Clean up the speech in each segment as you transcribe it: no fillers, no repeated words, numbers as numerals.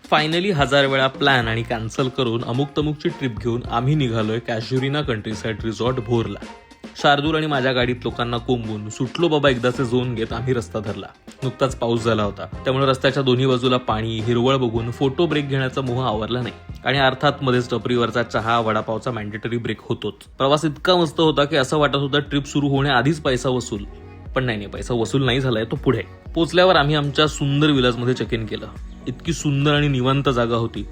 Finally 1000 वेळा plan आणि cancel करून अमुक तमुकची ट्रिप घेऊन आम्ही निघालोय कॅशुरिना कंट्रीसाइड रिसॉर्ट भोरला. शार्दूल आणि माझ्या गाडीत लोकांना कोंबून सुटलो बाबा एकदाचे झोन घेत आम्ही रस्ता धरला. नुकताच पाऊस झाला होता, त्यामुळे रस्त्याच्या दोन्ही बाजूला पाणी हिरवळ बघून फोटो ब्रेक घेण्याचा मोह आवरला नाही. आणि अर्थात मध्येच टपरीवरचा चहा वडापावचा मॅन्डेटरी ब्रेक होतोच. प्रवास इतका मस्त होता की असं वाटत होतं ट्रिप सुरू होण्याआधीच पैसा वसूल. पण नाही, पैसा वसूल नाही झालाय, तो पुढे. पोचल्यावर आम्ही आमच्या सुंदर विलाजमध्ये चेक इन केलं. इतकी सुंदर आणि निवांत जागा होती.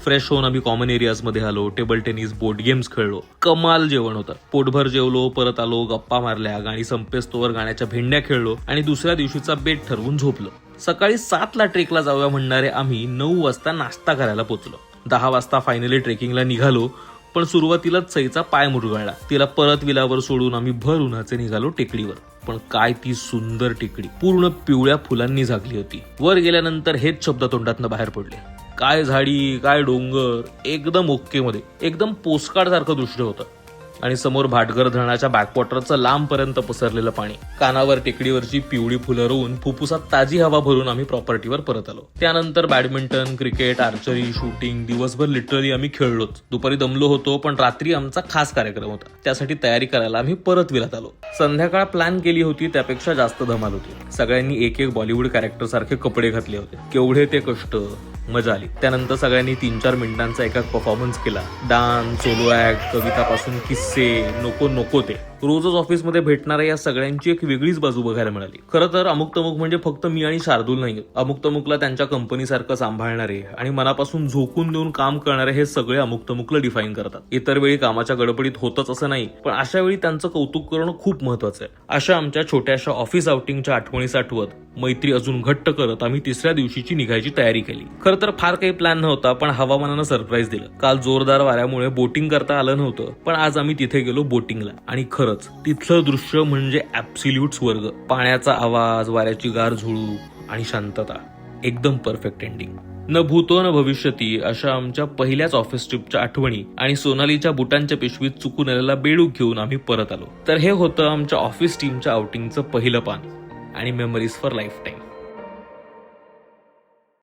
फ्रेश होऊन आम्ही कॉमन एरियाजमध्ये आलो, टेबल टेनिस, बोर्ड गेम्स खेळलो. कमाल जेवण होतं. पोटभर जेवलो, परत आलो, गप्पा मारल्या, गाणी संपेस्तोवर गाण्याच्या भेंड्या खेळलो आणि दुसऱ्या दिवशीचा बेट ठरवून झोपलो. सकाळी 7ला ट्रेकला जाऊया म्हणणारे आम्ही 9 वाजता नाश्ता करायला पोचलो. 10 वाजता फायनली ट्रेकिंगला निघालो, पण सुरुवातीलाच सईचा पाय मुरगळला. तिला परत विलावर सोडून आम्ही भर उन्हाचे निघालो टेकडीवर. पण काय ती सुंदर टेकडी, पूर्ण पिवळ्या फुलांनी झाकली होती. वर गेल्यानंतर हेच शब्द तोंडातनं बाहेर पडले. काय झाडी, काय डोंगर, एकदम ओके मध्ये, एकदम पोस्टकार्ड सारखं दृश्य होतं. आणि समोर भाटघर धरणाच्या बॅकवॉटरचं लांबपर्यंत पसरलेलं पाणी. कानावर टेकडीवरची पिवळी फुलं रोवून फुफ्फुसात ताजी हवा भरून आम्ही प्रॉपर्टीवर परत आलो. त्यानंतर बॅडमिंटन, क्रिकेट, आर्चरी, शूटिंग दिवसभर लिटरली आम्ही खेळलोच. दुपारी दमलो होतो, पण रात्री आमचा खास कार्यक्रम होता. त्यासाठी तयारी करायला आम्ही परत विलात आलो. संध्याकाळ प्लॅन केली होती त्यापेक्षा जास्त धमाल होती. सगळ्यांनी एक बॉलिवूड कॅरेक्टर सारखे कपडे घातले होते. केवढे ते कष्ट, मजा आली. त्यानंतर सगळ्यांनी 3-4 मिनिटांचा एका परफॉर्मन्स केला. डान्स, सोलो ऍक्ट, कवितापासून किस्से, नको ते. रोजच ऑफिसमध्ये भेटणाऱ्या या सगळ्यांची एक वेगळीच बाजू बघायला मिळाली. खरं तर अमुक तमुक म्हणजे फक्त मी आणि शार्दूल नाही. अमुक तमुकला त्यांच्या कंपनीसारखं सांभाळणारे आणि मनापासून झोकून देऊन काम करणारे हे सगळे अमुक तमुकला डिफाईन करतात. इतर वेळी कामाच्या गडबडीत होतच असं नाही, पण अशा वेळी त्यांचं कौतुक करणं खूप महत्वाचं आहे. अशा आमच्या छोट्याशा ऑफिस आउटिंगच्या आठवणी साठवत, मैत्री अजून घट्ट करत आम्ही तिसऱ्या दिवशीची निघायची तयारी केली. खरं तर फार काही प्लॅन नव्हता, पण हवामानानं सरप्राईज दिलं. काल जोरदार वाऱ्यामुळे बोटिंग करता आलं नव्हतं, पण आज आम्ही तिथे गेलो बोटिंगला. आणि खरंच तिथलं दृश्य म्हणजे ऍब्सोल्यूट स्वर्ग. पाण्याचा आवाज, वाऱ्याची गार झुळूक आणि शांतता, एकदम परफेक्ट एंडिंग. न भूतो न भविष्यती अशा आमच्या पहिल्याच ऑफिस ट्रिपच्या आठवणी आणि सोनालीच्या बुटांच्या पिशवीत चुकून आलेला बेडूक घेऊन आम्ही परत आलो. तर हे होतं आमच्या ऑफिस टीमच्या आउटिंगचं पहिलं पान आणि मेमरीज फॉर लाईफ टाईम.